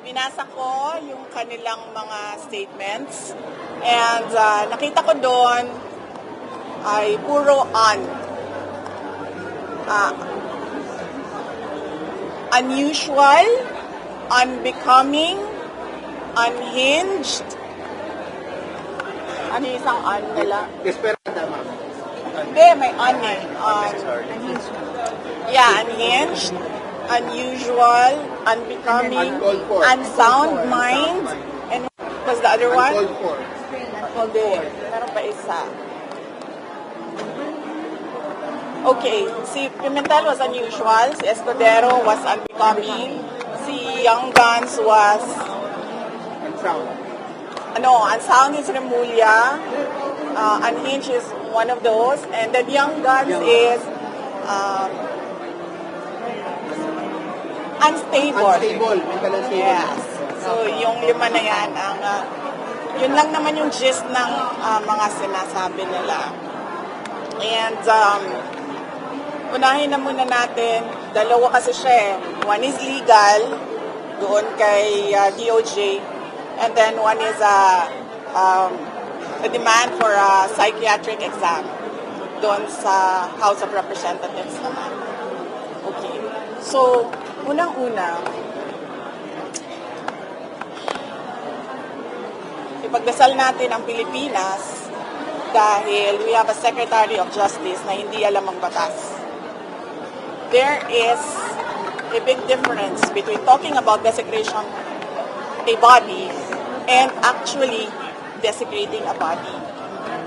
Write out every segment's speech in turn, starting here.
binasa ko yung kanilang mga statements and nakita ko doon ay puro unusual, unbecoming, unhinged. Ano yung isang nila? Desperada, ma'am. Hindi, may yeah, unhinged, unusual, unbecoming, Uncalled for. unsound mind, and what was the other one? Uncalled for. Hindi, meron pa isa. Okay, si Pimentel was unusual, si Escudero was unbecoming, si Young Guns was, Unsound. unsound is Remulla, unhinged is one of those, and then Young Guns is unstable. Unstable. Mental unstable. Yes. So, yung lima na yan, yun lang naman yung gist ng mga sinasabi nila. And, unahin na muna natin, dalawa kasi siya eh. One is legal, doon kay DOJ, and then one is a demand for a psychiatric exam doon sa House of Representatives naman. Okay. So, unang-una, ipagdasal natin ang Pilipinas dahil we have a Secretary of Justice na hindi alam ang batas. There is a big difference between talking about desecration a body and actually desecrating a body.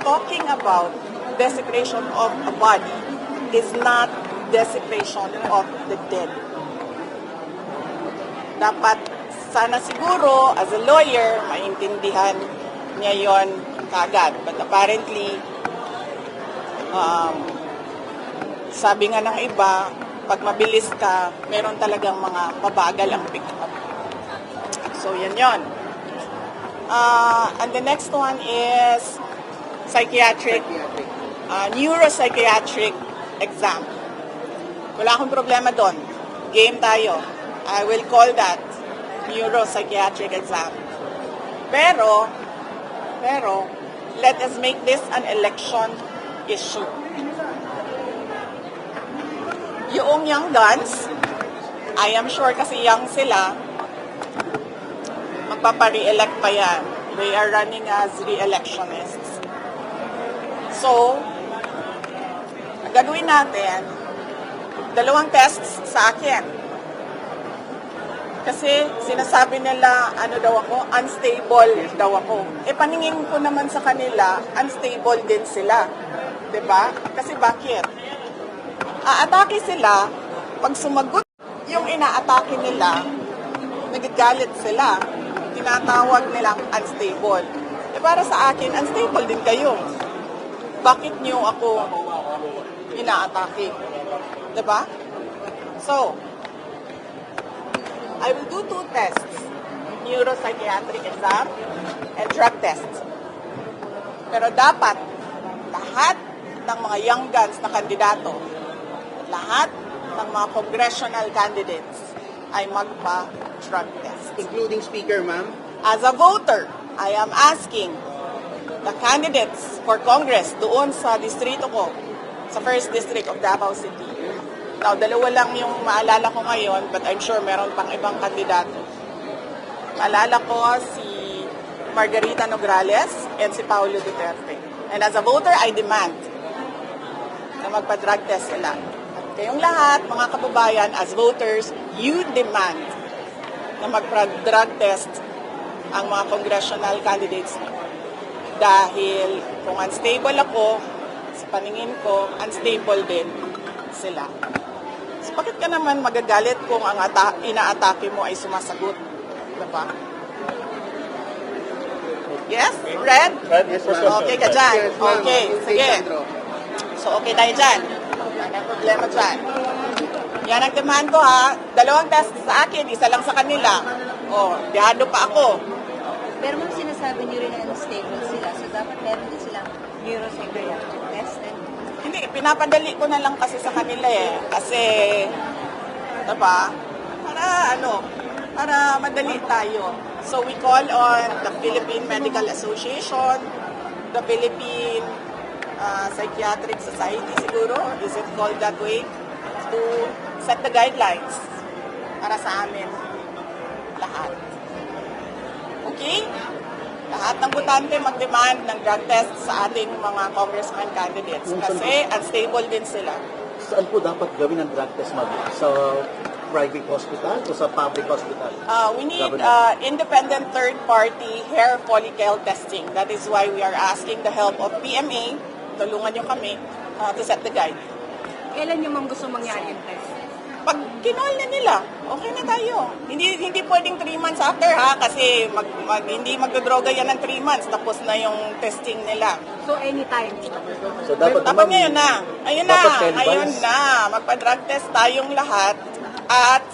Talking about desecration of a body is not desecration of the dead. Dapat sana siguro, as a lawyer, maintindihan niya yon kagad. But apparently, sabi nga ng iba, pag mabilis ka, meron talagang mga mabagal ang pick-up. So, yan yon. And the next one is neuropsychiatric exam. Wala akong problema doon. Game tayo. I will call that neuropsychiatric exam. Pero, let us make this an election issue. Yung Young Guns, I am sure kasi young sila, magpapa-re-elect pa yan. They are running as re-electionists. So, ang gagawin natin, dalawang tests sa akin. Kasi sinasabi nila, unstable daw ako. Paningin ko naman sa kanila, unstable din sila. 'Di ba? Kasi bakit? Aatake sila, pag sumagot yung inaatake nila, nagagalit sila. Tinatawag nilang unstable. Para sa akin, unstable din kayo. Bakit niyo ako inaatake? 'Di ba? So, I will do 2 tests, neuropsychiatric exam and drug tests. Pero dapat, lahat ng mga Young Guns na kandidato, lahat ng mga congressional candidates ay magpa-drug test. Including speaker, ma'am? As a voter, I am asking the candidates for Congress doon sa distrito ko, sa 1st District of Davao City. Now, dalawa lang yung maalala ko ngayon, but I'm sure meron pang ibang kandidato. Maalala ko si Margarita Nograles and si Paulo Duterte. And as a voter, I demand na magpa-drug test sila. At kayong lahat, mga kababayan, as voters, you demand na magpa-drug test ang mga congressional candidates niyo. Dahil kung unstable ako, sa paningin ko, unstable din sila. So, bakit ka naman magagalit kung ang inaatake mo ay sumasagot? Diba? Yes? Red? Yes, ma'am. Okay ka dyan? Yes, ma'am. Okay, sige. Sandro. So, okay tayo dyan. Wala na problema dyan. Yan ang demand ko ha. 2 test sa akin, isa lang sa kanila. Dihado pa ako. Pero ma'am, sinasabi niyo rin na unstable sila, so dapat meron din silang neuropsychiatric test. Hindi, pinapadali ko na lang kasi sa kanila eh. Kasi, diba? Para para madali tayo. So we call on the Philippine Medical Association, the Philippine Psychiatric Society siguro, is it called that way, to set the guidelines para sa amin lahat. Okay? Lahat ng butante mag-demand ng drug test sa ating mga congressman candidates kasi unstable din sila. Saan po dapat gawin ang drug test, ma'am? Sa private hospital o sa public hospital? We need independent third-party hair follicle testing. That is why we are asking the help of PMA. Tulungan nyo kami to set the guide. Kailan nyo mang gusto mangyari yung test? Pag kinol na nila, okay na tayo. Hindi pwedeng 3 months after ha, kasi hindi magdodroga yan ng 3 months, tapos na yung testing nila. So, anytime. So dapat Dapat ngayon na. Ayun na. dapat 10 Ayun months. na. Magpa-drug test tayong lahat at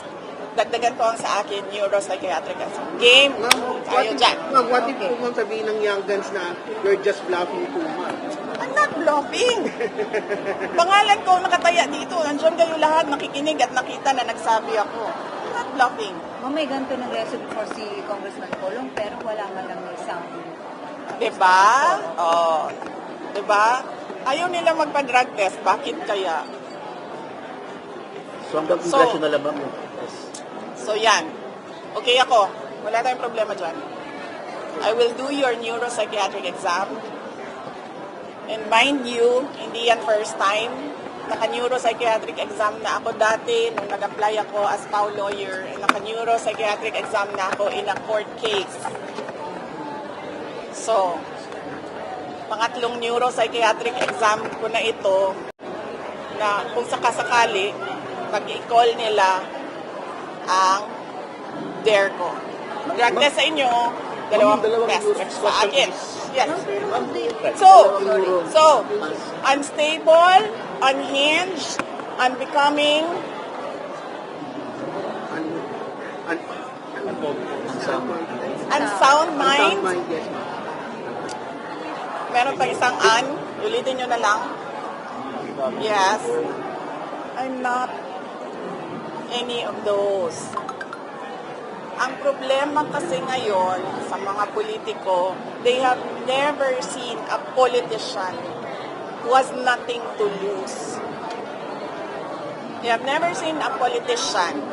dagdagan ko ang sa akin, neuropsychiatric. Game. Tayo dyan. Ma'am, what if po ma'am sabihin ng young guns na you're just bluffing too much? I'm not bluffing. Pangalan ko nakataya dito. Nandiyan kayo lahat nakikinig at nakita na nagsabi ako. I'm not bluffing. Ma'am, may ganito ng resume for si Congressman Colong, pero wala man lang may sound. Diba? Oh. Diba? Ayaw nila magpa-drug test. Bakit kaya? So hanggang So- congressional lang, ma'am. Yes. So yan. Okay ako. Wala tayong problema dyan. I will do your neuropsychiatric exam. And mind you, hindi yan first time. Naka-neuropsychiatric exam na ako dati nung nag-apply ako as PAW lawyer. Naka-neuropsychiatric exam na ako in a court case. So, pangatlong neuropsychiatric exam ko na ito na kung sakasakali, pag-i-call nila ang dare ko. Drug test sa inyo, dalawang test sa akin. Yes. So, unstable, unhinged, unbecoming, unsound mind. Yes, ma'am. Meron pa isang ulitin nyo na lang. Yes. I'm not any of those. Ang problema kasi ngayon sa mga politiko, they have never seen a politician who has nothing to lose. They have never seen a politician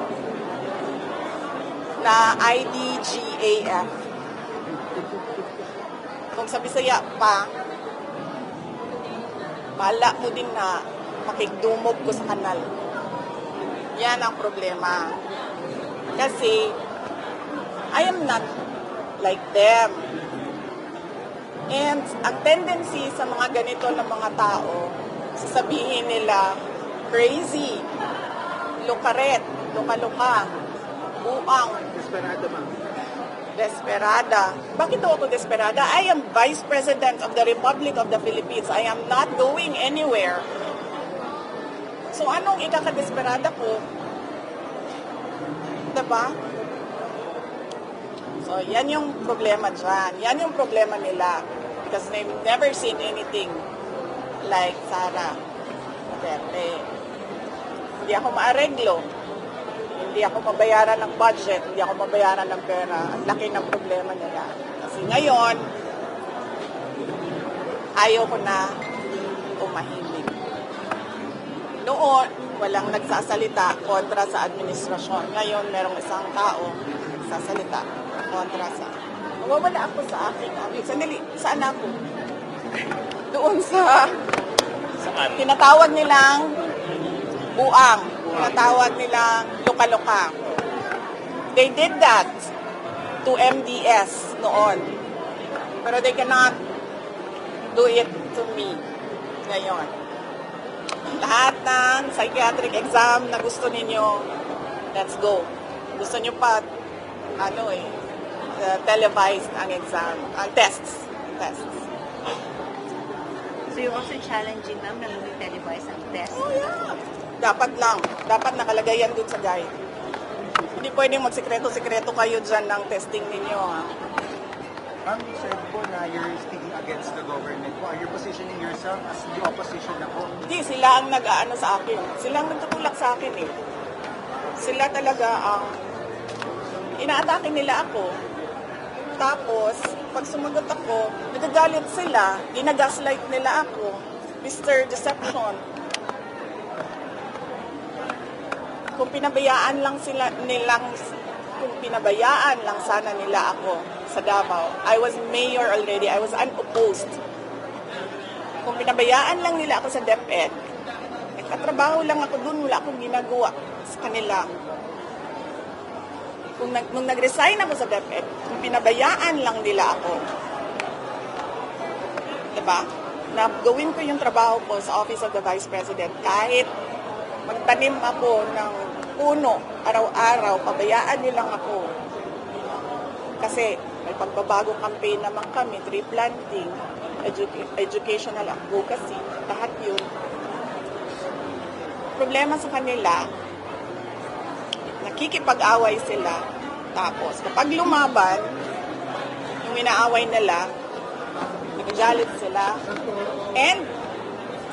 na IDGAF. Kung sa Bisaya pa, bala mo din na makigdumog ko sa kanal. Yan ang problema. Kasi, I am not like them. And ang tendency sa mga ganito na mga tao, sasabihin nila, crazy, lukaret, luka-luka, buang, Desperado, ma'am. desperada. Bakit daw ako desperada? I am Vice President of the Republic of the Philippines. I am not going anywhere. So anong ikakadesperada ko? Diba? So yan yung problema dyan. Yan yung problema nila. Because they've never seen anything like Sara Duterte. Hindi ako maareglo. Hindi ako mabayaran ng budget, hindi ako mabayaran ng pera. Ang laki ng problema nila. Kasi ngayon, ayaw ko na umahimik. Noon, walang nagsasalita kontra sa administrasyon. Ngayon, merong isang tao nagsasalita kontra sa... Nawawala ako sa akin. Sandali, saan ako? Doon sa... Saan? Tinatawag nilang buang. Tinatawag nilang luka-luka. They did that to MDS noon. Pero they cannot do it to me ngayon. Lahat ng psychiatric exam na gusto ninyo, let's go. Gusto nyo pa, televised ang exam, ang tests. So, you're also challenging, ma'am, na hindi televised ang test. Oh, yeah. Dapat lang. Dapat nakalagay yan dun sa guide. Hindi pwedeng magsikreto-sikreto kayo dyan ng testing ninyo, ha? Ma'am, you said po na you're speaking against the government po. Are you positioning yourself as the opposition na po? Hindi, sila ang nag-aano sa akin. Sila ang nagtutulak sa akin, eh. Sila talaga ang inaatake nila ako. Tapos, pag sumagot ako, nagagalit sila, ginagaslight nila ako. Mr. Deception. Kung pinabayaan lang sana nila ako sa Davao. I was mayor already. I was unopposed. Kung pinabayaan lang nila ako sa DepEd, nagtatrabaho lang ako dun, wala akong ginagawa sa kanila. Nung nag-resign ako sa DepEd, kung pinabayaan lang nila ako, diba? Na gawin ko yung trabaho ko sa Office of the Vice President, kahit magtanim ako ng puno, araw-araw, pabayaan niyo lang ako. Kasi may pagbabago campaign naman kami, tree planting, educational advocacy, lahat yun. Problema sa kanila, nakikipag-away sila. Tapos, kapag lumaban, yung inaaway nila, nagagalit sila. And,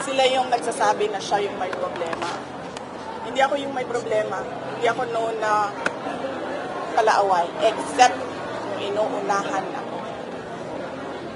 sila yung nagsasabi na siya yung may problema. Hindi ako yung may problema. Hindi ako known na kalaaway. Except, yung inuunahan na